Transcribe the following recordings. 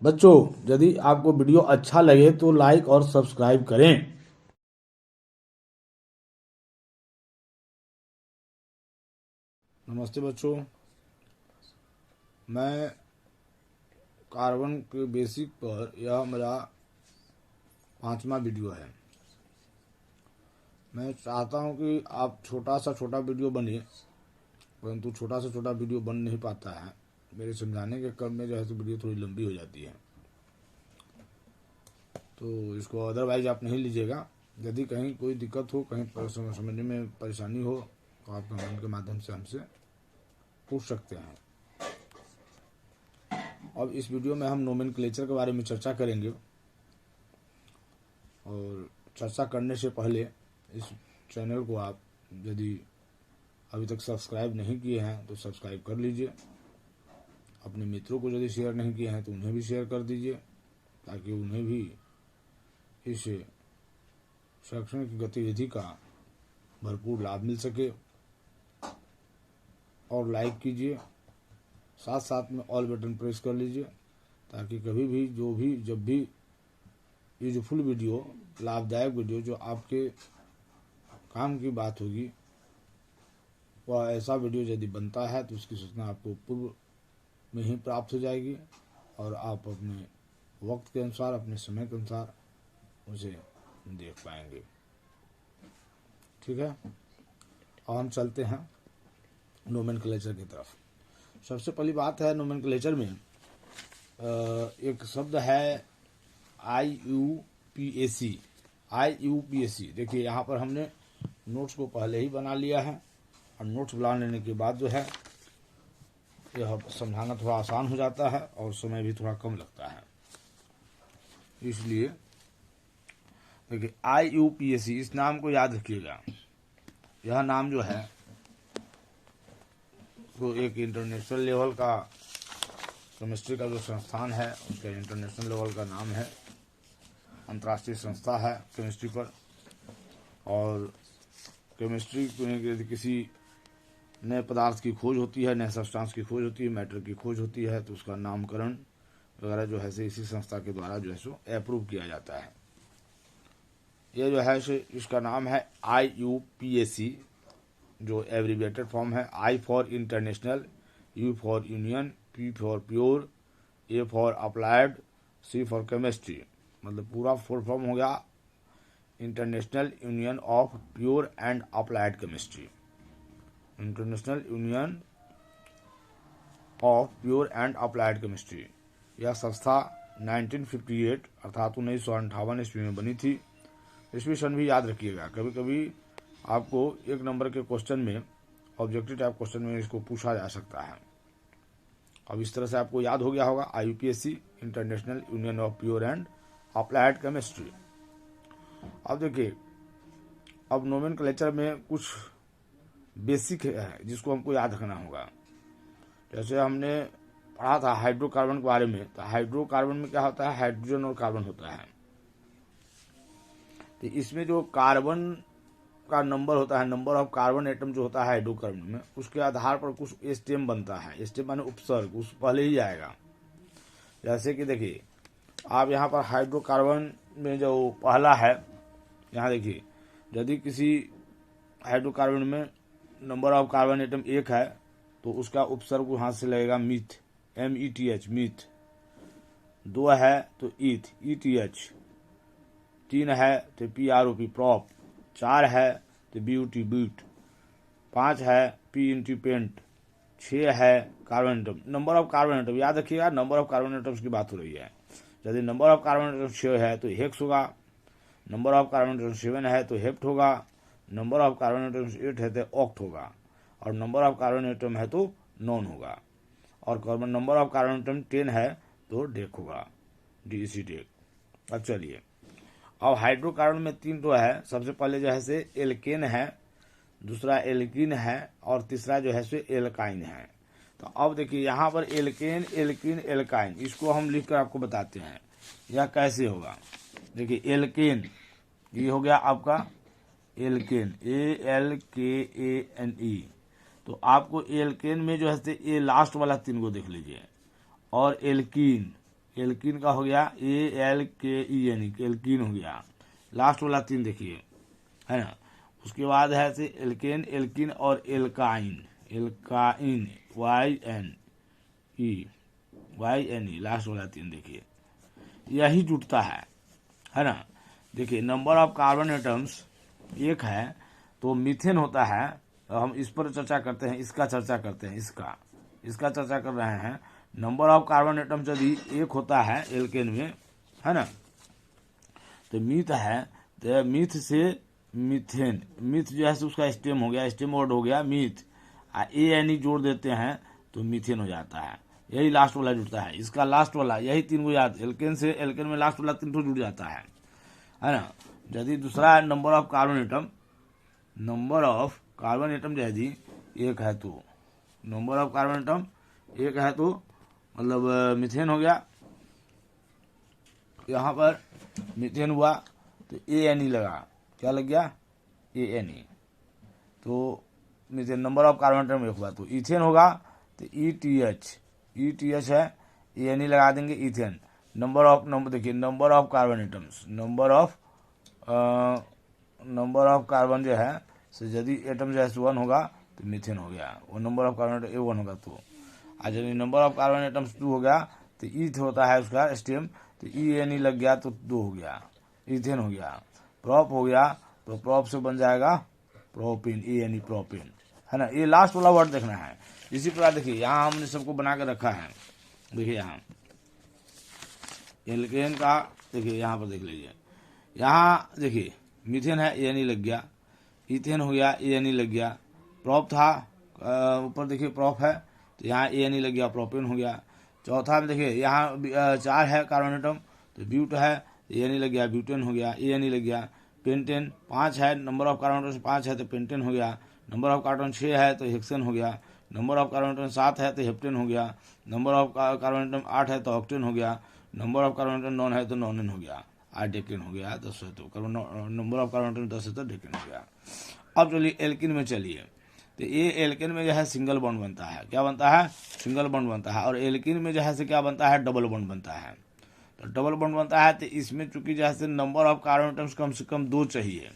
बच्चों, यदि आपको वीडियो अच्छा लगे तो लाइक और सब्सक्राइब करें। नमस्ते बच्चों, मैं कार्बन के बेसिक पर यह मेरा 5वां वीडियो है। मैं चाहता हूं कि आप छोटा वीडियो बने, परंतु छोटा वीडियो बन नहीं पाता है। मेरे समझाने के क्रम में जो है तो वीडियो थोड़ी लंबी हो जाती है, तो इसको अदरवाइज आप नहीं लीजिएगा। यदि कहीं कोई दिक्कत हो, कहीं समझने में परेशानी हो, तो आप कमेंट के माध्यम से हमसे पूछ सकते हैं। अब इस वीडियो में हम नोमेनक्लेचर के बारे में चर्चा करेंगे, और चर्चा करने से पहले इस चैनल को आप यदि अभी तक सब्सक्राइब नहीं किए हैं तो सब्सक्राइब कर लीजिए। अपने मित्रों को यदि शेयर नहीं किए हैं तो उन्हें भी शेयर कर दीजिए, ताकि उन्हें भी इस शैक्षणिक गतिविधि का भरपूर लाभ मिल सके। और लाइक कीजिए, साथ साथ में ऑल बटन प्रेस कर लीजिए, ताकि कभी भी जब भी यूजफुल वीडियो, लाभदायक वीडियो जो आपके काम की बात होगी, वह ऐसा वीडियो यदि बनता है तो उसकी सूचना आपको पूर्व में ही प्राप्त हो जाएगी, और आप अपने वक्त के अनुसार, अपने समय के अनुसार उसे देख पाएंगे। ठीक है, और हम चलते हैं नोमेनक्लेचर की तरफ। सबसे पहली बात है, नोमेनक्लेचर में एक शब्द है IUPAC। देखिए यहाँ पर हमने नोट्स को पहले ही बना लिया है, और नोट्स बना लेने के बाद जो है यह समझाना थोड़ा आसान हो जाता है और समय भी थोड़ा कम लगता है। इसलिए देखिए IUPAC, इस नाम को याद रखिएगा। यह नाम जो है तो एक इंटरनेशनल लेवल का केमिस्ट्री का जो संस्थान है, उसका इंटरनेशनल लेवल का नाम है, अंतर्राष्ट्रीय संस्था है केमिस्ट्री पर। और केमिस्ट्री यदि किसी नए पदार्थ की खोज होती है, नए सब्सटेंस की खोज होती है, मैटर की खोज होती है, तो उसका नामकरण वगैरह जो है इसी संस्था के द्वारा जो है सो अप्रूव किया जाता है। ये जो है इसका नाम है IUPAC, जो एब्रीविएटेड फॉर्म है। I for international, U for union, P for pure, A for applied, C for chemistry. मतलब पूरा फुल फॉर्म हो गया international union of pure and applied chemistry. International union of pure and applied chemistry. यह संस्था 1958 अर्थात 1958 ईस्वी में बनी थी। ईस्वी सन भी याद रखिएगा, कभी कभी आपको एक नंबर के क्वेश्चन में, ऑब्जेक्टिव टाइप क्वेश्चन में इसको पूछा जा सकता है। अब इस तरह से आपको याद हो गया होगा IUPAC, international union of pure and applied chemistry. अब देखिए, अब नोमेनक्लेचर में कुछ बेसिक है जिसको हमको याद रखना होगा। जैसे हमने पढ़ा था हाइड्रोकार्बन के बारे में, तो हाइड्रोकार्बन में क्या होता है, हाइड्रोजन और कार्बन होता है। तो इसमें जो कार्बन का नंबर होता है, नंबर ऑफ कार्बन एटम जो होता है हाइड्रोकार्बन में, उसके आधार पर कुछ स्टेम बनता है। स्टेम माने उपसर्ग, उस पहले ही आएगा। जैसे कि देखिए, आप यहाँ पर हाइड्रोकार्बन में जो पहला है, यहाँ देखिए, यदि किसी हाइड्रोकार्बन में नंबर ऑफ कार्बन एटम 1 है तो उसका उपसर्ग वहाँ से लगेगा मीथ, METH, मीथ। 2 है तो ईथ, ETH। 3 है तो PROP, प्रॉप। 4 है तो BUT, ब्यूट। 5 है PNT, पेंट। 6 है carbon atom. Number of carbon atom याद रखिएगा, नंबर ऑफ कार्बन एटम्स की बात हो रही है। यदि नंबर ऑफ कार्बन एटम 6 है तो हेक्स होगा, नंबर ऑफ कार्बन एटम 7 है तो हेप्ट होगा, नंबर ऑफ कार्बन एटम्स 8 है तो ऑक्ट होगा, और नंबर ऑफ कार्बन एटम है तो नॉन होगा, और carbon number of carbon atom 10 है तो डेक होगा, DEC, डेक। अब चलिए, अब हाइड्रोकार्बन में 3 तो है। सबसे पहले जो है से एल्केन है, दूसरा एल्कीन है, और तीसरा जो है से एल्काइन है। तो अब देखिए यहाँ पर एल्केन, एल्कीन, एल्काइन, इसको हम लिखकर आपको बताते हैं यह कैसे होगा। देखिए एल्केन, ये हो गया आपका एल्केन, ALKANE। तो आपको एल्केन में जो है ए लास्ट वाला 3 को देख लीजिए, और एल्कीन, एल्किन का हो गया ALKEN, एल्किन हो गया। लास्ट वाला 3 देखिए, है ना। उसके बाद है से एल्केन, एल्किन और एल्काइन, एल्काइन YNE, लास्ट वाला 3 देखिए, यही जुटता है ना। देखिए नंबर ऑफ कार्बन एटम्स 1 है, तो मीथेन होता है। हम इस पर चर्चा करते हैं, इसका चर्चा करते हैं, इसका चर्चा कर रहे हैं। नंबर ऑफ कार्बन एटम्स यदि 1 होता है एल्केन में, है ना, तो मीथ है, तो मीथ से मीथेन, मीथ जो है उसका स्टेम हो गया, स्टेम वर्ड हो गया मीथ, ANE जोड़ देते हैं तो मीथेन हो जाता है। यही लास्ट वाला जुड़ता है, इसका लास्ट वाला, यही 3 को याद, एल्केन से एल्केन में लास्ट वाला 3 तो जुड़ जाता है ना। यदि दूसरा number of carbon atom, number of carbon atom यदि 1 है तो, नंबर ऑफ कार्बन एटम 1 है तो मतलब मीथेन हो गया। यहाँ पर मीथेन हुआ तो ANE लगा, क्या लग गया, ANE, तो methane. Number of carbon atom 1 हुआ तो इथेन होगा तो ETH है, ANE लगा देंगे, इथेन। नंबर देखिए, number of carbon atoms, number of carbon जो है, यदि एटम जो है 1 होगा तो मीथेन हो गया, वो नंबर ऑफ कार्बन एटम 1 होगा तो। आज यदि नंबर ऑफ कार्बन एटम्स 2 हो गया तो ईथ होता है उसका स्टेम, तो ENE लग गया तो 2 हो गया, इथेन हो गया। प्रोप हो गया तो प्रोप से बन जाएगा प्रोपिन, ANE प्रोपिन, है ना। ये लास्ट वाला वर्ड देखना है। इसी प्रकार देखिए यहाँ हमने सबको बना के रखा है, देखिए यहाँ एल्केन का, देखिए यहाँ पर देख लीजिए, यहाँ देखिए मीथेन है, ANE लग गया, इथेन हो गया, ANE लग गया, प्रोप था ऊपर देखिए प्रोप है तो यहाँ ANE लग गया, प्रोपेन हो गया। चौथा में देखिए यहाँ 4 है कार्बन एटम तो ब्यूट है, ANE लग गया, ब्यूटेन हो गया, ANE लग गया। पेंटेन 5 है, नंबर ऑफ कार्बन एटम 5 है तो पेंटेन हो गया। नंबर ऑफ कार्बन 6 है तो हेक्सेन हो गया। नंबर ऑफ कार्बन एटम 7 है तो हेप्टेन हो गया। नंबर ऑफ कार्बन एटम 8 है तो ऑक्टेन हो गया। नंबर ऑफ कार्बन एटम 9 है तो नॉनेन हो गया, डेकेन हो गया। 10 है तो नंबर ऑफ कार्बन एटम 10 है तो डेकेन हो गया। अब चलिए एल्किन में चलिए, तो ये एल्केन में जो है सिंगल बॉन्ड बनता है, क्या बनता है, सिंगल बॉन्ड बनता है। और एल्किन में जो है से क्या बनता है, डबल बॉन्ड बनता है। तो डबल बॉन्ड बनता है तो इसमें चूंकि जो है number of carbon atoms come से कम 2 चाहिए,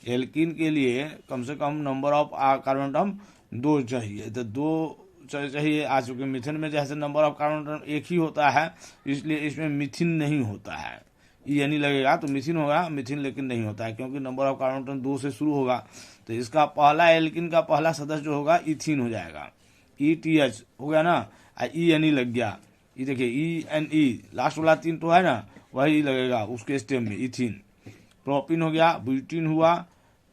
एल्किन के लिए कम से कम नंबर ऑफ कार्बन एटम 2 चाहिए, तो 2 चाहिए। आज चूंकि मिथेन में जैसे नंबर ऑफ कार्बन एटम 1 ही होता है, इसलिए इसमें मिथिन नहीं होता है, यानी लगेगा तो मिथिन होगा, मिथिन लेकिन नहीं होता है क्योंकि नंबर ऑफ कार्बन एटम 2 से शुरू होगा। तो इसका पहला एल्किन का पहला सदस्य जो होगा इथीन हो जाएगा, ETH हो गया ना, ENE लग गया, ये देखिए ENE लास्ट वाला 3 तो है ना, वही लगेगा उसके स्टेम में, इथीन। प्रोपिन हो गया, ब्यूटीन हुआ,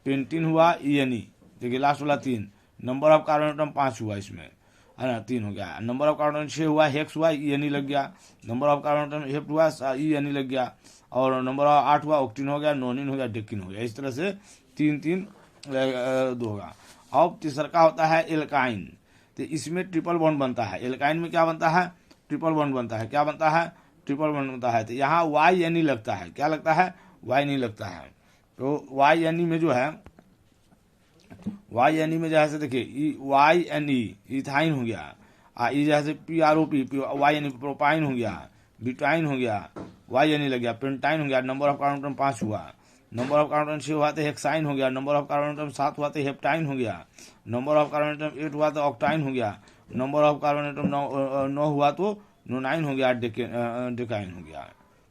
पेंटिन हुआ, ENE देखिए लास्ट वाला 3। नंबर ऑफ कार्बन एटम 5 हुआ इसमें, है ना, 3 हो गया। नंबर ऑफ कार्बन एटम 6 हुआ, हेक्स हुआ, ENE लग गया। Number of carbon atom hept हुआ, ENE लग गया। और नंबर ऑफ 8 हुआ, ऑक्टिन हो गया, नोनिन हो गया, डेकिन हो गया। इस तरह से 3 2 होगा। अब तीसरा का होता है एल्काइन, तो इसमें ट्रिपल बॉन्ड बनता है। एल्काइन में क्या बनता है, ट्रिपल बॉन्ड बनता है। क्या बनता है, ट्रिपल बॉन्ड बनता है। तो यहाँ YNE लगता है, क्या लगता है, YNE लगता है। तो YNE में जो है, YNE में जैसे देखिए YNE इथाइन हो गया, ई जैसे PROP YNE प्रोपाइन हो गया, ब्यूटाइन हो गया, YNE लग गया, पेंटाइन हो गया। नंबर ऑफ कार्बन एटम 5 हुआ। नंबर ऑफ कार्बन एटम 6 हुआ तो हेक्साइन हो गया। नंबर ऑफ कार्बन एटम 7 हुआ तो हेप्टाइन हो गया। नंबर ऑफ कार्बन एटम 8 हुआ तो ऑक्टाइन हो गया। नंबर ऑफ कार्बन एटम 9 हुआ तो नोनाइन हो गया, डेकाइन हो गया।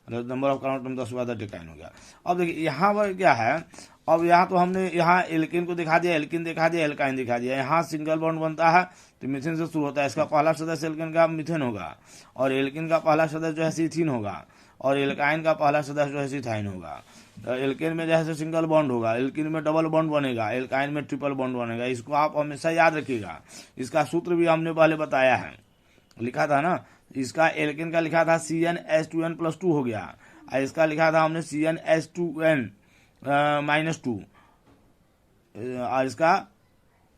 नंबर ऑफ कार्बन एटम 10 हुआ तो डेकाइन हो गया। अब देखिए यहाँ पर क्या है, अब यहाँ तो हमने यहाँ एल्केन को दिखा दिया, एल्किन दिखा दिया, एल्काइन दिखा दिया। यहाँ सिंगल बॉन्ड बनता है तो मीथेन से शुरू होता है। इसका पहला सदस्य एल्केन का मीथेन होगा, और एल्किन का पहला सदस्य जो है सीथीन होगा, और एल्काइन का पहला सदस्य जो है सीथाइन होगा। तो एल्केन में जैसे सिंगल बॉन्ड होगा, एल्किन में डबल बॉन्ड बनेगा, एल्काइन में ट्रिपल बॉन्ड बनेगा। इसको आप हमेशा याद रखिएगा। इसका सूत्र भी हमने पहले बताया है, लिखा था ना। इसका एल्केन का लिखा था CnH2n+2 हो गया, और इसका लिखा था हमने CnH2n -2, और इसका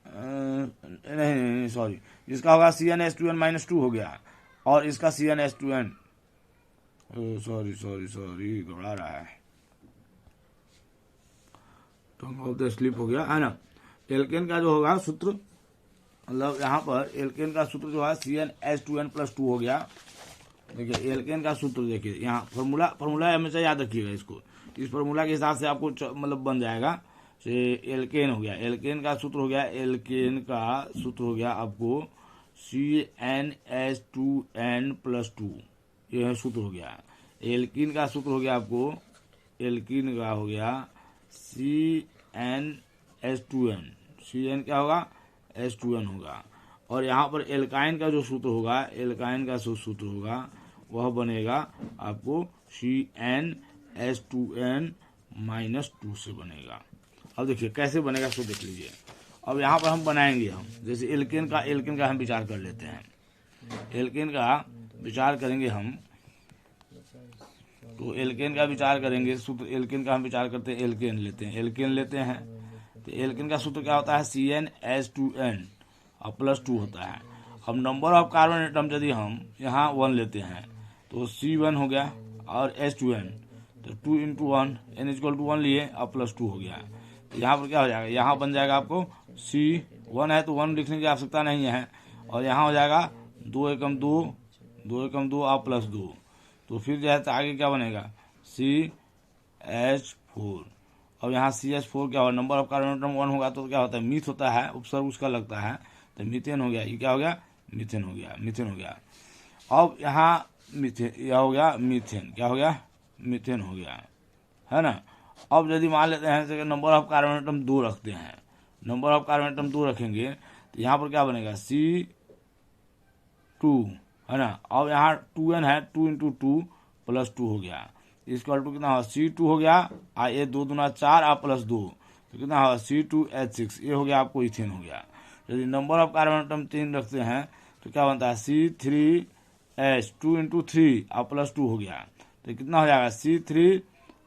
नहीं सॉरी, इसका होगा CnH2n -2 हो गया, और इसका CnH2n सॉरी घबरा रहा है, टंग ऑफ द स्लिप हो गया, है ना। एल्केन का जो होगा सूत्र, मतलब यहाँ पर एल्केन का सूत्र जो है CnH2n+2 हो गया, देखिए एल्केन का सूत्र देखिए, यहाँ फॉर्मूला हमेशा याद रखिएगा इसको। इस फॉर्मूला के हिसाब से आपको मतलब बन जाएगा। से एल्केन हो गया, एल्केन का सूत्र हो गया, एल्केन का सूत्र हो गया आपको CnH2n+2, यह सूत्र हो गया। एल्कीन का सूत्र हो गया आपको, एल्कीन का हो गया CnH2n, Cn क्या होगा, H2n होगा। और यहाँ पर एल्काइन का जो सूत्र होगा, एल्काइन का जो सूत्र होगा वह बनेगा आपको CnH2n-2 से बनेगा। अब देखिए कैसे बनेगा सो देख लीजिए। अब यहाँ पर हम बनाएंगे, हम जैसे एल्केन का हम विचार कर लेते हैं। एल्केन का विचार करेंगे हम, तो एल्केन का विचार करेंगे, सूत्र एल्केन का हम विचार करते हैं, एल्केन लेते हैं, एल्केन लेते हैं। तो एल्केन का सूत्र क्या होता है, CnH2n+2 होता है। अब नंबर ऑफ कार्बन एटम यदि हम यहाँ 1 लेते हैं तो C1 हो गया और H2n, तो 2 × 1 n=1 लिए और +2 हो गया। तो यहाँ पर क्या हो जाएगा, यहाँ बन जाएगा आपको C1 है तो 1 लिखने की आवश्यकता नहीं है, और यहाँ हो जाएगा 2 × 2 और +2, तो फिर जो है आगे क्या बनेगा CH4। और यहाँ CH4 क्या होगा, नंबर ऑफ कार्बन एटम 1 होगा तो क्या होता है, मीथ होता है, उपसर्ग उसका लगता है, तो मीथेन हो गया। ये क्या हो गया, मीथेन हो गया, मीथेन हो गया। अब यहाँ मीथेन, यह हो गया मीथेन, क्या हो गया, मीथेन हो गया, है ना। अब यदि मान लेते हैं कि नंबर ऑफ कार्बन एटम 2 रखते हैं, नंबर ऑफ कार्बन एटम 2 रखेंगे तो यहाँ पर क्या बनेगा C2, है ना। अब यहाँ 2n है, 2 × 2 +2 हो गया, इसका टू कितना होगा, C2 हो गया, और ये 2 दूना 4 और +2 तो कितना होगा C2H6, ये हो गया आपको इथेन हो गया। यदि नंबर ऑफ कार्बन एटम 3 रखते हैं तो क्या बनता है C3H, 2 × 3 और +2 हो गया, तो कितना हो जाएगा C3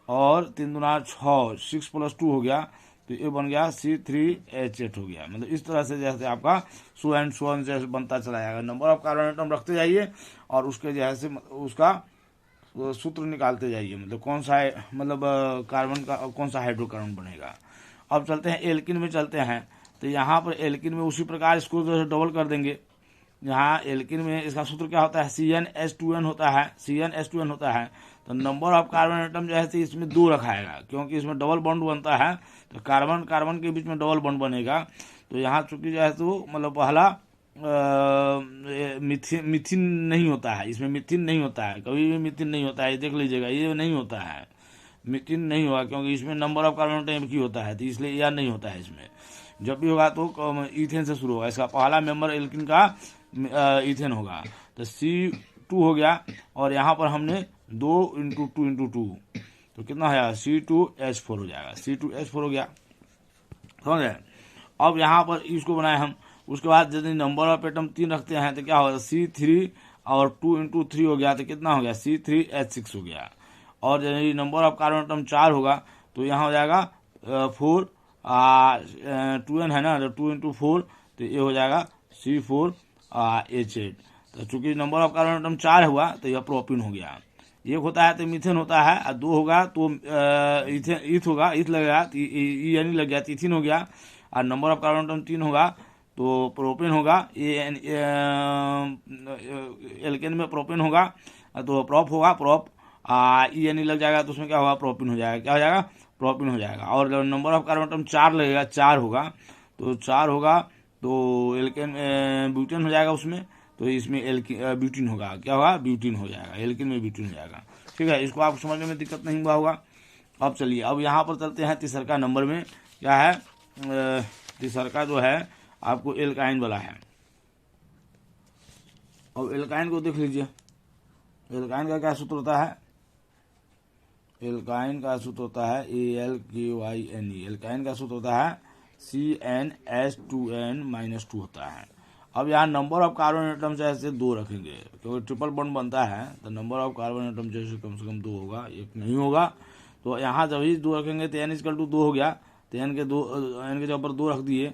और 3 दूना 6, 6 + 2 हो गया, तो ये बन गया C3H8 हो गया। मतलब इस तरह से जैसे आपका सो जैसे बनता चला जाएगा। नंबर ऑफ कार्बन एटम रखते जाइए और उसके जैसे उसका सूत्र निकालते जाइए, मतलब कौन सा है, मतलब कार्बन का कौन सा हाइड्रोकार्बन बनेगा। अब चलते हैं एल्किन में, चलते हैं तो यहाँ पर एल्किन में उसी प्रकार इसको जो है डबल कर देंगे। यहाँ एल्किन में इसका सूत्र क्या होता है, CnH2n होता है, CnH2n होता है। तो नंबर ऑफ कार्बन एटम जो है इसमें 2 रखाएगा, क्योंकि इसमें डबल बॉन्ड बनता है, तो कार्बन कार्बन के बीच में डबल बॉन्ड बनेगा। तो यहाँ चूंकि जो है तो मतलब पहला मिथिन नहीं होता है, इसमें मिथिन नहीं होता है, कभी भी मिथिन नहीं होता है, ये देख लीजिएगा, ये नहीं होता है, मिथिन नहीं होगा, क्योंकि इसमें नंबर ऑफ कार्बन एटम की होता है, तो इसलिए यह नहीं होता है। इसमें जब भी होगा तो इथेन से शुरू होगा, इसका पहला मेंबर एल्किन का इथेन होगा। तो C2 हो गया, और यहाँ पर हमने 2 × 2 × 2 तो कितना हो जाएगा C2H4 हो जाएगा, C2H4 हो गया, समझ गए। अब यहाँ पर इसको बनाए हम, उसके बाद यदि नंबर ऑफ एटम 3 रखते हैं तो क्या होगा C3 और 2 × 3 हो गया, तो कितना हो गया C3H6 हो गया। और यदि नंबर ऑफ कार्बन एटम 4 होगा तो यहाँ हो जाएगा 4 2n है ना, तो 2 × 4 तो ये हो जाएगा C4H8। तो चूंकि नंबर ऑफ कार्बन एटम 4 हुआ तो यह प्रोपिन हो गया। एक होता है तो मीथेन होता है, और 2 होगा तो ईथ होगा, ईथ लगेगा तो यानी लग गया, इथिन हो गया। और नंबर ऑफ कार्बन एटम 3 होगा तो प्रोपेन होगा, एल्केन में प्रोपेन होगा तो प्रॉप होगा, प्रॉप यानी लग जाएगा तो उसमें क्या होगा, प्रोपिन हो जाएगा, क्या हो जाएगा, प्रोपिन हो जाएगा। और नंबर ऑफ कार्बन एटम 4 लगेगा, 4 होगा तो 4 होगा तो एल्केन ब्यूटेन हो जाएगा उसमें, तो इसमें ब्यूटीन होगा, क्या होगा, ब्यूटीन हो जाएगा, एल्केन में ब्यूटीन हो जाएगा। ठीक है, इसको आप समझने में दिक्कत नहीं हुआ होगा। अब चलिए, अब यहाँ पर चलते हैं तीसरा नंबर में, क्या है तीसरा जो है आपको एल्काइन वाला है। अब एल्काइन को देख लीजिए, एल्काइन का क्या सूत्र होता है, एल्काइन का सूत्र होता है ALKYNE, एल्काइन का सूत्र होता है CnH2n-2 होता है। अब यहाँ नंबर ऑफ कार्बन एटम जैसे 2 रखेंगे, क्योंकि ट्रिपल बॉन्ड बनता है तो नंबर ऑफ कार्बन एटम जैसे कम से कम 2 होगा, 1 नहीं होगा। तो यहाँ जब ही 2 रखेंगे तो n=2 हो गया, तो n के जगह पर 2 रख दिए,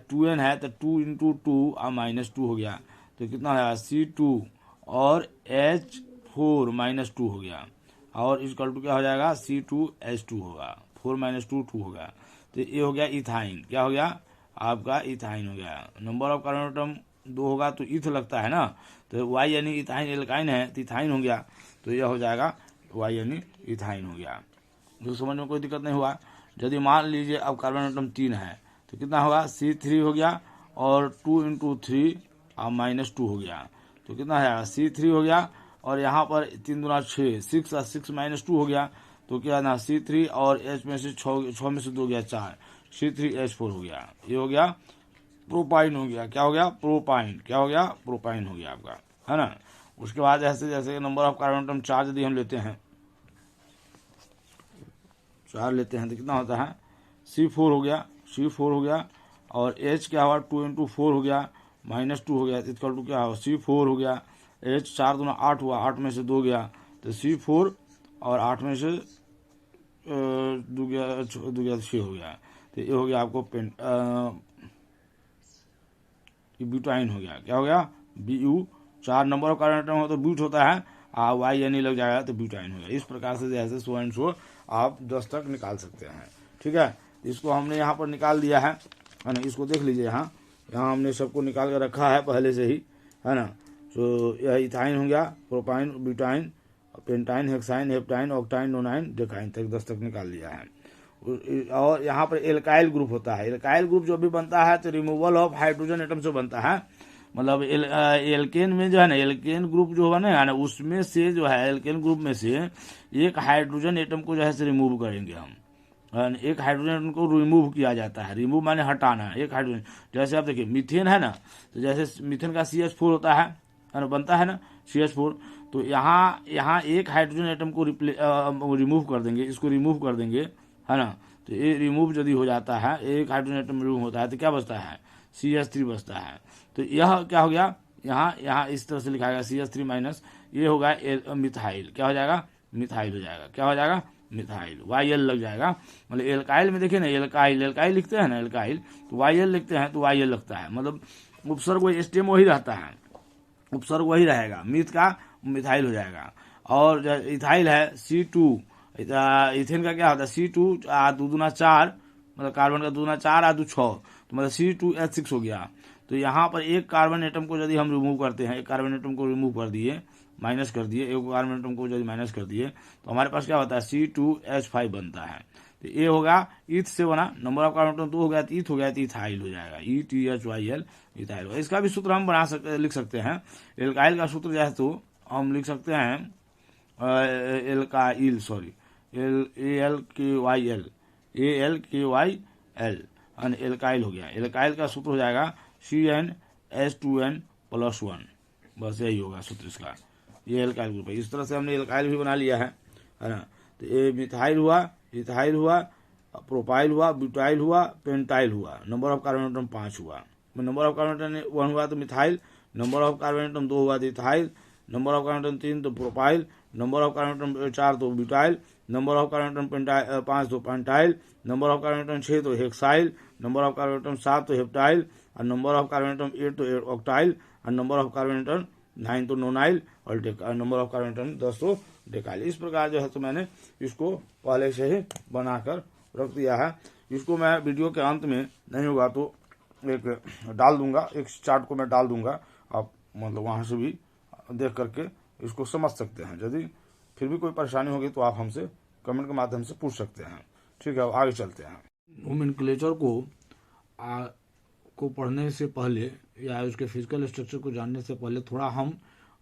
2n है तो 2 × 2 और -2 हो गया, तो कितना है C2 और H4-2 हो गया, और इसका क्या हो जाएगा C2H2 होगा, 4 - 2 होगा, तो ये हो गया इथाइन, क्या हो गया आपका इथाइन हो गया। नंबर ऑफ कार्बन एटम 2 होगा तो ईथ लगता है ना, तो वाई यानी इथाइन एल्काइन है तो इथाइन हो गया, तो यह हो जाएगा वाई यानी इथाइन हो गया। जो समझ में कोई दिक्कत नहीं हुआ। यदि मान लीजिए अब कार्बन एटम 3 है तो कितना होगा, C3 हो गया और 2 × 3 और -2 हो गया, तो कितना है C3 हो गया, और यहाँ पर 3 × 6 6 और 6 -2 हो गया, तो क्या ना C3 और H में से 6 में से 2 गया 4, C3H4 हो गया। ये हो गया प्रोपाइन हो गया। क्या हो गया, प्रोपाइन। क्या हो गया, प्रोपाइन हो गया आपका, है ना। उसके बाद ऐसे जैसे नंबर ऑफ कार्बन एटम 4 यदि हम लेते हैं, 4 लेते हैं तो कितना होता है, C4 हो गया, C4 हो गया, और H क्या हुआ 2 × 4 हो गया, -2 हो गया, इक्वल टू क्या हुआ C4 हो गया, H 4 दूना 8 हुआ, 8 में से 2 गया तो C4, और 8 में से 2 गया 6 हो गया, तो ये हो गया आपको ब्यूटाइन हो गया। क्या हो गया, BU। 4 number of carbon atom हो तो ब्यूट होता है, वाई यानी लग जाएगा तो ब्यूटाइन हो गया। इस प्रकार से जैसे सो एंड सो आप 10 तक निकाल सकते हैं। ठीक है, इसको हमने यहाँ पर निकाल दिया है ना। इसको देख लीजिए, यहाँ हमने सबको निकाल कर रखा है पहले से ही, है ना। तो यह इथाइन हो गया, propyne, butyne, pentyne, hexyne, heptyne, ऑक्टाइन, नोनाइन, डेकाइन तक 10 तक निकाल लिया है। और यहाँ पर एल्काइल ग्रुप होता है। एल्काइल ग्रुप जो भी बनता है तो रिमूवल ऑफ हाइड्रोजन एटम से बनता है। मतलब एल्केन में जो है ना, एल्केन ग्रुप जो है ना, उसमें से जो है एल्केन ग्रुप में से एक हाइड्रोजन एटम को जो है रिमूव करेंगे हम। एक हाइड्रोजन एटम को रिमूव किया जाता है। रिमूव माने हटाना। एक हाइड्रोजन, जैसे आप देखिए मीथेन है ना, तो जैसे मीथेन का CH4 होता है ना, बनता है ना CH4, तो यहाँ एक हाइड्रोजन एटम को रिमूव कर देंगे, इसको रिमूव कर देंगे, है ना। तो ये रिमूव यदि हो जाता है, एक हाइड्रोजन एटम रिमूव होता है तो क्या बचता है, CH3 बचता है। तो यह क्या हो गया, यहाँ इस तरह से लिखा गया CH3 माइनस, ये होगा मिथाइल। क्या हो जाएगा, मिथाइल हो जाएगा। क्या हो जाएगा, मिथाइल। YL लग जाएगा। मतलब एल्काइल में देखिए ना, एल्काइल लिखते हैं ना, एल्काइल तो YL लिखते हैं तो YL लगता है। मतलब उपसर्ग वही, स्टेम वही रहता है, उपसर्ग वही रहेगा। मीथ का मिथाइल हो जाएगा। और इथाइल है C2, इथेन का क्या होता है C2 2 दूना 4, मतलब कार्बन का 2 दूना 4 2 6, तो मतलब C2H6 हो गया। तो यहाँ पर एक कार्बन एटम को यदि हम रिमूव करते हैं, एक कार्बन एटम को रिमूव कर दिए, माइनस कर दिए, एक कार्बन एटम को यदि माइनस कर दिए, तो हमारे पास क्या होता है C2H5 बनता है। तो ये होगा ईथ से बना, नंबर ऑफ कार्बन एटम 2 हो गया तो ईथ हो गया तो इथाइल हो जाएगा, ETHYL इथाइल होगा। इसका भी सूत्र हम लिख सकते हैं। एल्काइल का सूत्र जो है तो हम लिख सकते हैं एल्काइल, सॉरी ALKYL एल्काइल हो गया। एल्काइल का सूत्र हो जाएगा CnH2n+1, बस यही होगा सूत्र इसका। ये एल्काइल ग्रुप है। इस तरह से हमने एल्काइल भी बना लिया है ना। तो ये मिथाइल हुआ, इथाइल हुआ, प्रोपाइल हुआ, ब्यूटाइल हुआ, पेंटाइल हुआ। नंबर ऑफ कार्बन एटम 5 हुआ। नंबर ऑफ कार्बन एटम 1 हुआ तो methyl, number of carbon atom 2 हुआ तो ethyl, number of carbon atom 3 तो propyl, number of carbon atom 4 तो butyl, number of carbon atom 5 तो pentyl, number of carbon atom 6 तो hexyl, number of carbon atom 7 तो heptyl, और number of carbon atom 8 तो octyl, और number of carbon atom 9 तो nonyl, और number of carbon atom 10 तो डेकाइल। इस प्रकार जो है तो मैंने इसको पहले से ही बनाकर रख दिया है। इसको मैं वीडियो के अंत में नहीं होगा तो एक डाल दूंगा, एक चार्ट को मैं डाल दूंगा, आप मतलब वहाँ से भी देख करके इसको समझ सकते हैं। यदि फिर भी कोई परेशानी होगी तो आप हमसे कमेंट के माध्यम से पूछ सकते हैं। ठीक है, आगे चलते हैं। नोमेनक्लेचर को पढ़ने से पहले या उसके फिजिकल स्ट्रक्चर को जानने से पहले थोड़ा हम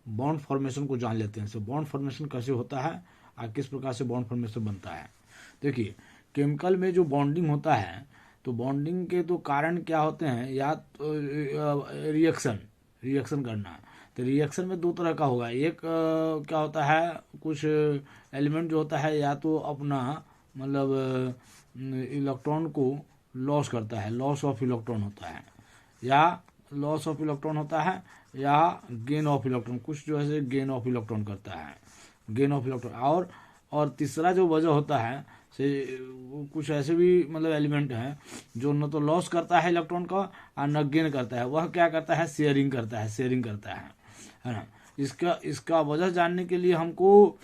बॉन्ड फॉर्मेशन को जान लेते हैं। सो बॉन्ड फॉर्मेशन कैसे होता है और किस प्रकार से बॉन्ड फॉर्मेशन बनता है। देखिए, केमिकल में जो बॉन्डिंग होता है तो बॉन्डिंग के तो कारण क्या होते हैं, या तो रिएक्शन करना। तो रिएक्शन में 2 तरह का होगा। एक क्या होता है, कुछ एलिमेंट जो होता है या तो अपना मतलब इलेक्ट्रॉन को लॉस करता है, लॉस ऑफ इलेक्ट्रॉन होता है, या लॉस ऑफ इलेक्ट्रॉन होता है, या गेन ऑफ इलेक्ट्रॉन, कुछ जो है गेन ऑफ इलेक्ट्रॉन करता है, गेन ऑफ इलेक्ट्रॉन। और तीसरा जो वजह होता है से कुछ ऐसे भी मतलब एलिमेंट हैं जो न तो लॉस करता है इलेक्ट्रॉन का और न गेन करता है। वह क्या करता है, शेयरिंग करता है ना। इसका वजह जानने के लिए हमको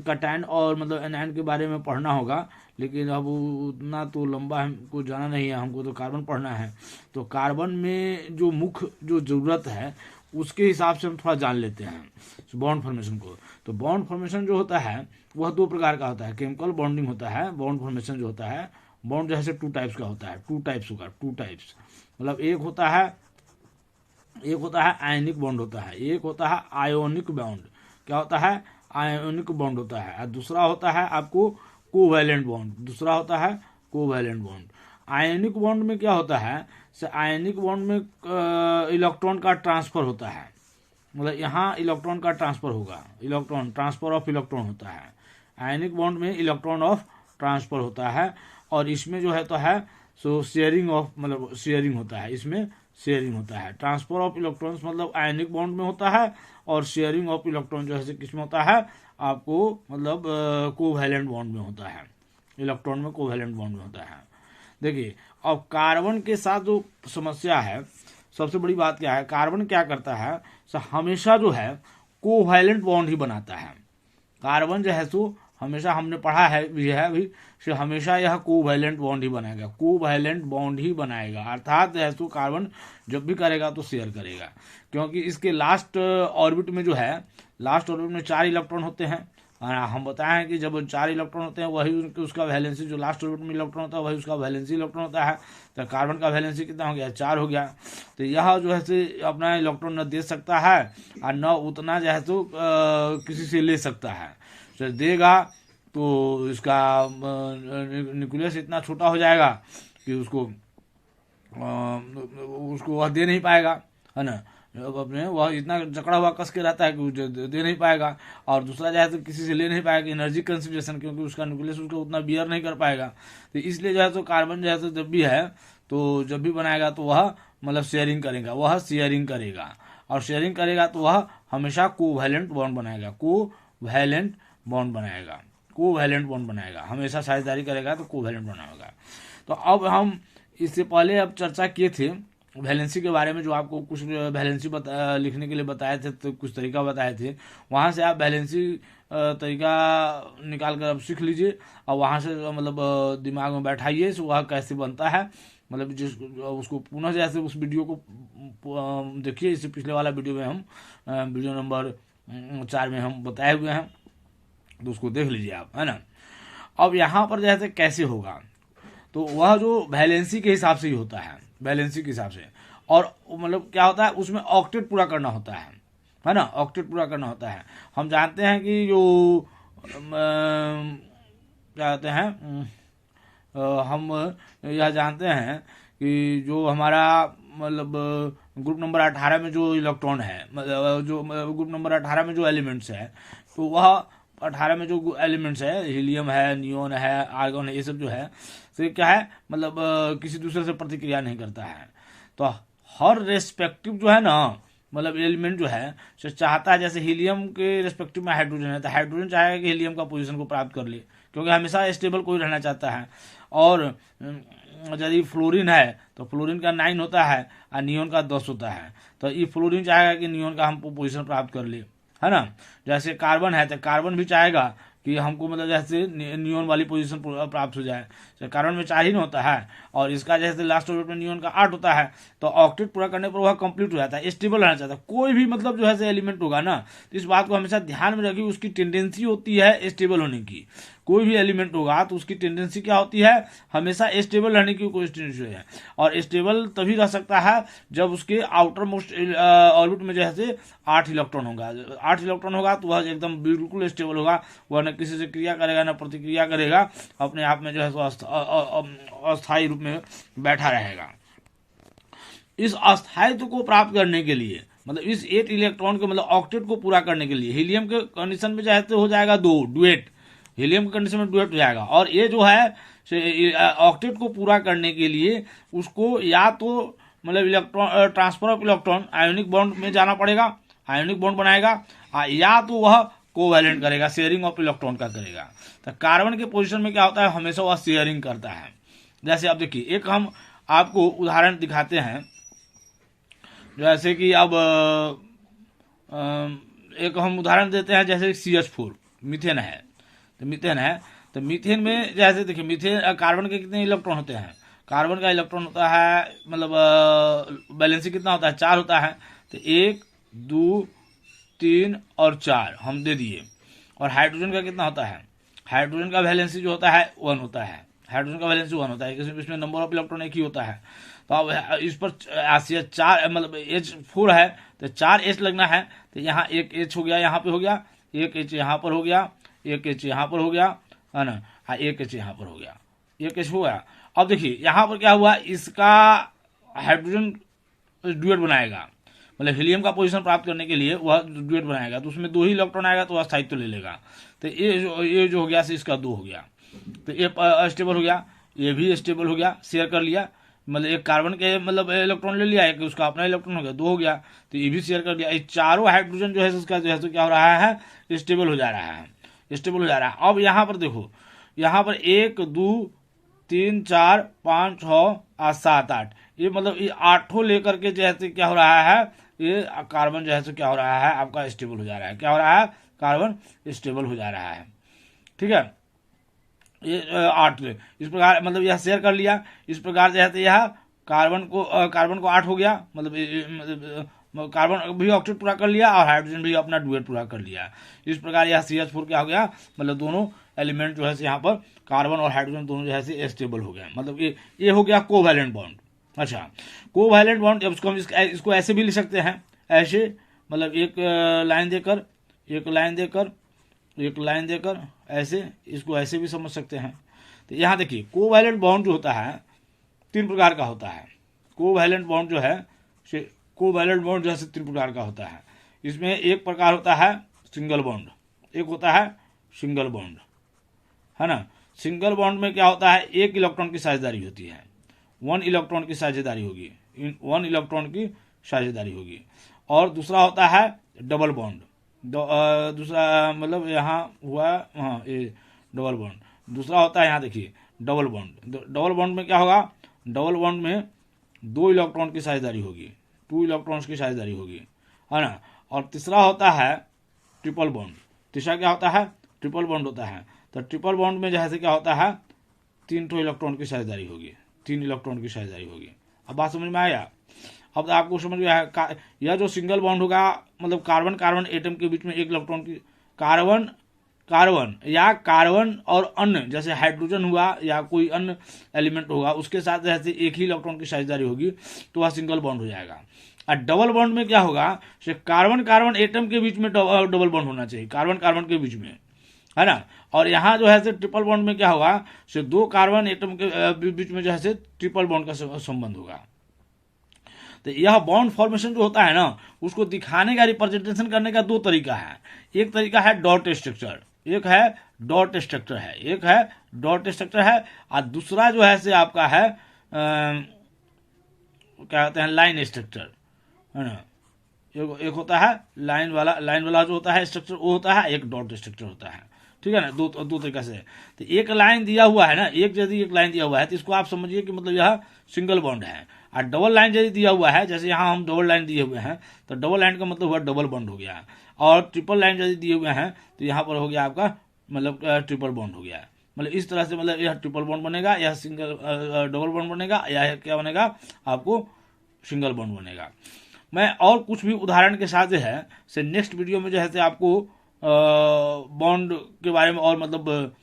कटायन और मतलब एनायन के बारे में पढ़ना होगा, लेकिन अब उतना तो लंबा हमको जाना नहीं है, हमको तो कार्बन पढ़ना है। तो कार्बन में जो मुख्य जो ज़रूरत है उसके हिसाब से हम थोड़ा जान लेते हैं बॉन्ड फॉर्मेशन को। तो बॉन्ड फॉर्मेशन जो होता है वह दो प्रकार का होता है। केमिकल बॉन्डिंग होता है, बॉन्ड फॉर्मेशन जो होता है, बॉन्ड जो है 2 टाइप्स का होता है, 2 टाइप्स होगा, 2 टाइप्स मतलब एक होता है आयनिक बॉन्ड होता है, एक होता है आयोनिक बॉन्ड। क्या होता है? आयोनिक बॉन्ड होता है। और दूसरा होता है आपको कोवैलेंट बॉन्ड, दूसरा होता है कोवैलेंट बॉन्ड। आयनिक बॉन्ड में क्या होता है? आयनिक बॉन्ड में इलेक्ट्रॉन का ट्रांसफर होता है, मतलब यहाँ इलेक्ट्रॉन का ट्रांसफर होगा, इलेक्ट्रॉन ट्रांसफर ऑफ इलेक्ट्रॉन होता है। आयनिक बॉन्ड में इलेक्ट्रॉन ऑफ ट्रांसफर होता है, और इसमें जो है तो है सो शेयरिंग ऑफ मतलब शेयरिंग होता है, इसमें शेयरिंग होता है। ट्रांसफर ऑफ इलेक्ट्रॉन्स मतलब आयनिक बॉन्ड में होता है, और शेयरिंग ऑफ इलेक्ट्रॉन जो है किस में होता है? आपको मतलब कोवैलेंट बॉन्ड में होता है, इलेक्ट्रॉन में कोवैलेंट बॉन्ड में होता है। देखिए अब कार्बन के साथ जो समस्या है, सबसे बड़ी बात क्या है, कार्बन क्या करता है? हमेशा जो है कोवैलेंट बॉन्ड ही बनाता है। कार्बन जो है सो हमेशा, हमने पढ़ा है भी है अभी से, हमेशा यह कोवैलेंट बॉन्ड ही बनाएगा, कोवैलेंट बॉन्ड ही बनाएगा। अर्थात जो है सो कार्बन जब भी करेगा तो शेयर करेगा, क्योंकि इसके लास्ट ऑर्बिट में जो है, लास्ट ऑर्बिट में 4 इलेक्ट्रॉन होते हैं। हम बताएं कि जब 4 इलेक्ट्रॉन होते हैं वही उसका वैलेंसी, जो लास्ट ऑर्बिट में इलेक्ट्रॉन होता है वही उसका वैलेंसी इलेक्ट्रॉन होता है। तो कार्बन का वैलेंसी कितना हो गया? 4 हो गया। तो यह जो है से अपना इलेक्ट्रॉन न दे सकता है और न उतना जो है तो किसी से ले सकता है। तो देगा तो इसका न्यूक्लियस इतना छोटा हो जाएगा कि उसको वह दे नहीं पाएगा, है ना। अपने वह इतना जकड़ा हुआ कस के रहता है कि दे नहीं पाएगा। और दूसरा जो है तो किसी से ले नहीं पाएगा एनर्जी कंसिडरेशन, क्योंकि उसका न्यूक्लियस उसको उतना बियर नहीं कर पाएगा। तो इसलिए जो है तो कार्बन जो है तो जब भी है तो जब भी बनाएगा तो वह मतलब शेयरिंग करेगा, वह शेयरिंग करेगा, और शेयरिंग करेगा तो वह हमेशा कोवैलेंट बॉन्ड बनाएगा, कोवैलेंट बॉन्ड बनाएगा, कोवैलेंट बॉन्ड बनाएगा, हमेशा साझेदारी करेगा तो कोवैलेंट बनाएगा। तो अब हम इससे पहले अब चर्चा किए थे वैलेंसी के बारे में, जो आपको कुछ वैलेंसी लिखने के लिए बताए थे, तो कुछ तरीका बताए थे, वहाँ से आप वैलेंसी तरीका निकाल कर अब सीख लीजिए, और वहाँ से मतलब दिमाग में बैठाइए वह कैसे बनता है। मतलब जिस उसको पुनः जैसे उस वीडियो को देखिए, इससे पिछले वाला वीडियो में हम वीडियो नंबर 4 में हम बताए हुए हैं, तो उसको देख लीजिए आप, है ना। अब यहाँ पर जैसे कैसे होगा, तो वह जो वैलेंसी के हिसाब से ही होता है, वैलेंसी के हिसाब से। और मतलब क्या होता है, उसमें ऑक्टेट पूरा करना होता है ना, ऑक्टेट पूरा करना होता है। हम जानते हैं कि जो क्या कहते हैं, हम यह जानते हैं कि जो हमारा मतलब ग्रुप नंबर 18 में जो इलेक्ट्रॉन है, मतलब जो ग्रुप नंबर 18 में जो एलिमेंट्स है, तो वह 18 में जो एलिमेंट्स है, हीलियम है, नियोन है, आर्गन है, ये सब जो है तो क्या है, मतलब किसी दूसरे से प्रतिक्रिया नहीं करता है। तो हर रेस्पेक्टिव जो है ना, मतलब एलिमेंट जो है सो चाहता है, जैसे हीलियम के रेस्पेक्टिव में हाइड्रोजन है, तो हाइड्रोजन चाहेगा कि हीलियम का पोजीशन को प्राप्त कर ले, क्योंकि हमेशा स्टेबल कोई रहना चाहता है। और यदि फ्लोरीन है तो फ्लोरीन का 9 होता है और नियोन का 10 होता है, तो ये फ्लोरीन चाहेगा कि नियोन का हम पोजीशन प्राप्त कर ले, है ना। जैसे कार्बन है तो कार्बन भी चाहेगा कि हमको मतलब जैसे नियोन वाली पोजीशन प्राप्त हो जाए। तो कार्बन में 4 ही होता है, और इसका जैसे लास्ट ऑर्बिट में नियोन का 8 होता है, तो ऑक्टेट पूरा करने पर वह कंप्लीट हो जाता है, स्टेबल रहना चाहता है। कोई भी मतलब जो है एलिमेंट होगा ना, तो इस बात को हमेशा ध्यान में रखिए, उसकी टेंडेंसी होती है स्टेबल होने की। कोई भी एलिमेंट होगा तो उसकी टेंडेंसी क्या होती है, हमेशा स्टेबल रहने की कोई टेंडेंसी है। और स्टेबल तभी रह सकता है जब उसके आउटर मोस्ट ऑर्बिट में जैसे 8 इलेक्ट्रॉन होगा, 8 इलेक्ट्रॉन होगा तो वह एकदम बिल्कुल स्टेबल होगा, वह न किसी से क्रिया करेगा न प्रतिक्रिया करेगा, अपने आप में जो है अस्थायी रूप में बैठा रहेगा। इस अस्थायित्व को प्राप्त करने के लिए, मतलब इस 8 इलेक्ट्रॉन के मतलब ऑक्टेट को पूरा करने के लिए, हीलियम के कंडीशन में जैसे हो जाएगा 2 डुएट, हीलियम के कंडीशन में डुएट हो जाएगा। और ये जो है ऑक्टेट को पूरा करने के लिए उसको या तो मतलब electron transfer of electron ionic bond में जाना पड़ेगा, आयोनिक बॉन्ड बनाएगा, या तो वह कोवैलेंट करेगा, शेयरिंग ऑफ इलेक्ट्रॉन का करेगा। तो कार्बन के पोजीशन में क्या होता है, हमेशा वह शेयरिंग करता है। जैसे अब देखिए, एक हम आपको उदाहरण दिखाते हैं, जैसे कि अब एक हम उदाहरण देते हैं, जैसे CH4 मीथेन है, तो मीथेन में जैसे देखिए, मीथेन कार्बन के कितने इलेक्ट्रॉन होते हैं, कार्बन का इलेक्ट्रॉन होता है मतलब बैलेंसी कितना होता है, 4 होता है। तो 1 2 3 और 4 हम दे दिए। और हाइड्रोजन का कितना होता है, हाइड्रोजन का वैलेंसी जो होता है 1 होता है, हाइड्रोजन का वैलेंसी 1 होता है, इसमें नंबर ऑफ इलेक्ट्रॉन एक ही होता है। तो अब इस पर 4 मतलब H4 है, तो 4 H लगना है। तो यहाँ एक H हो गया, यहाँ पे हो गया, एक H यहाँ पर हो गया, एक H यहाँ पर हो गया, है ना, एक H यहाँ पर हो गया, एक H हो गया। अब देखिए यहाँ पर क्या हुआ, इसका हाइड्रोजन ड्यूएट बनाएगा, मतलब हीलियम का पोजीशन प्राप्त करने के लिए वह ड्यूएट बनाएगा, तो उसमें 2 ही इलेक्ट्रॉन आएगा, तो वह स्थायित्व ले लेगा। तो ये जो हो गया इसका 2 हो गया, तो ये स्टेबल हो गया, ये भी स्टेबल हो गया, शेयर कर लिया, मतलब एक कार्बन के मतलब इलेक्ट्रॉन ले लिया, एक उसका अपना इलेक्ट्रॉन हो गया, 2 हो गया, तो ये भी शेयर कर दिया। ये चारों हाइड्रोजन जो है उसका जो है तो क्या हो रहा है, स्टेबल हो जा रहा है, स्टेबल हो जा रहा है। अब यहाँ पर देखो, यहाँ पर 1 2 3 4 5 6 7 8, ये मतलब ये 8 लेकर के जैसे क्या हो रहा है, ये कार्बन जो है तो क्या हो रहा है आपका स्टेबल हो जा रहा है, क्या हो रहा है, कार्बन स्टेबल हो जा रहा है। ठीक है, ये 8 इस प्रकार मतलब यह शेयर कर लिया, इस प्रकार जो है तो यह कार्बन को 8 हो गया, मतलब कार्बन भी ऑक्सीडेट पूरा कर लिया और हाइड्रोजन भी अपना डुएट पूरा कर लिया। इस प्रकार यह CH4 क्या हो गया, मतलब दोनों एलिमेंट जो है यहाँ पर कार्बन और हाइड्रोजन दोनों जो है स्टेबल हो गया, मतलब ये हो गया कोवैलेंट बॉन्ड। अच्छा, कोवैलेंट बॉन्ड इसको हम इसको ऐसे भी लिख सकते हैं, ऐसे मतलब एक लाइन देकर, एक लाइन देकर, एक लाइन देकर, ऐसे इसको ऐसे भी समझ सकते हैं। तो यहाँ देखिए, कोवैलेंट बॉन्ड जो होता है 3 प्रकार का होता है। कोवैलेंट बॉन्ड जो है कोवैलेंट बॉन्ड जो है 3 प्रकार का होता है। इसमें एक प्रकार होता है सिंगल बॉन्ड, एक होता है सिंगल बॉन्ड, है ना। सिंगल बॉन्ड में क्या होता है, 1 इलेक्ट्रॉन की साझेदारी होती है, 1 इलेक्ट्रॉन की साझेदारी होगी, 1 इलेक्ट्रॉन की साझेदारी होगी। और दूसरा होता है डबल बॉन्ड, दूसरा मतलब यहाँ हुआ, हाँ ये डबल बॉन्ड। दूसरा होता है यहाँ देखिए डबल बॉन्ड, डबल बॉन्ड में क्या होगा, डबल बॉन्ड में 2 इलेक्ट्रॉन की साझेदारी होगी, 2 इलेक्ट्रॉन्स की साझेदारी होगी, है ना। और तीसरा होता है ट्रिपल बॉन्ड, तीसरा क्या होता है, ट्रिपल बॉन्ड होता है। तो ट्रिपल बॉन्ड में जैसे क्या होता है 3 इलेक्ट्रॉन की साझेदारी होगी, 3 इलेक्ट्रॉन की साझेदारी होगी। अब बात समझ में आया, अब आपको समझ में आया। यह जो सिंगल बॉन्ड होगा मतलब कार्बन कार्बन एटम के बीच में 1 इलेक्ट्रॉन की, कार्बन कार्बन या कार्बन और अन्य जैसे हाइड्रोजन हुआ या कोई अन्य एलिमेंट होगा उसके साथ जैसे 1 ही इलेक्ट्रॉन की साझेदारी होगी, तो वह सिंगल बॉन्ड हो जाएगा। और डबल बॉन्ड में क्या होगा, कार्बन कार्बन एटम के बीच में डबल बॉन्ड होना चाहिए, कार्बन कार्बन के बीच में, है ना। और यहाँ जो है ट्रिपल बॉन्ड में क्या होगा, 2 कार्बन एटम के बीच में जो है ट्रिपल बॉन्ड का संबंध होगा। तो यह बॉन्ड फॉर्मेशन जो होता है ना, उसको दिखाने का, रिप्रेजेंटेशन करने का 2 तरीका है। एक तरीका है डॉट स्ट्रक्चर, एक है डॉट स्ट्रक्चर है, एक है डॉट स्ट्रक्चर है, और दूसरा जो है से आपका है क्या कहते हैं लाइन स्ट्रक्चर, है ना। एक होता है लाइन वाला जो होता है स्ट्रक्चर वो होता है, एक डॉट स्ट्रक्चर होता है, ठीक है ना। दो तरीका से। तो एक लाइन दिया हुआ है ना, यदि एक लाइन दिया हुआ है तो इसको आप समझिए कि मतलब यह सिंगल बॉन्ड है। और डबल लाइन यदि दिया हुआ है, जैसे यहाँ हम डबल लाइन दिए हुए हैं, तो डबल लाइन का मतलब हुआ डबल बॉन्ड हो गया। और ट्रिपल लाइन यदि दिए हुए हैं तो यहाँ पर हो गया आपका मतलब ट्रिपल बॉन्ड हो गया। मतलब इस तरह से मतलब यह ट्रिपल बॉन्ड बनेगा, यह सिंगल डबल बॉन्ड बनेगा, या क्या बनेगा आपको सिंगल बॉन्ड बनेगा। मैं और कुछ भी उदाहरण के साथ जो है से नेक्स्ट वीडियो में जो है आपको बॉन्ड के बारे में और मतलब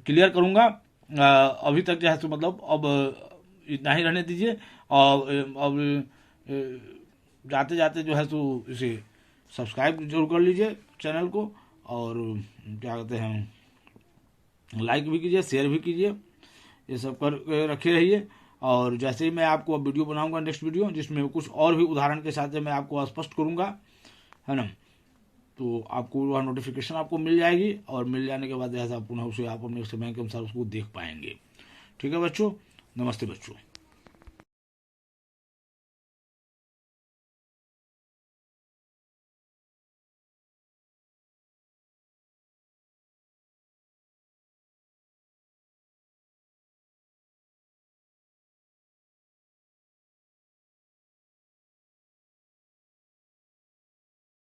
क्लियर करूंगा। अभी तक जो है तो मतलब अब इतना ही रहने दीजिए। और अब जाते जाते जो है तो इसे सब्सक्राइब जरूर कर लीजिए चैनल को, और क्या कहते हैं लाइक भी कीजिए, शेयर भी कीजिए, ये सब कर रखे रहिए। और जैसे ही मैं आपको वीडियो बनाऊंगा नेक्स्ट वीडियो जिसमें कुछ और भी उदाहरण के साथ मैं आपको स्पष्ट करूंगा, है ना, तो आपको वह नोटिफिकेशन आपको मिल जाएगी। और मिल जाने के बाद जैसा पुनः उसे आप अपने समय के अनुसार उसको देख पाएंगे। ठीक है बच्चों, नमस्ते बच्चों।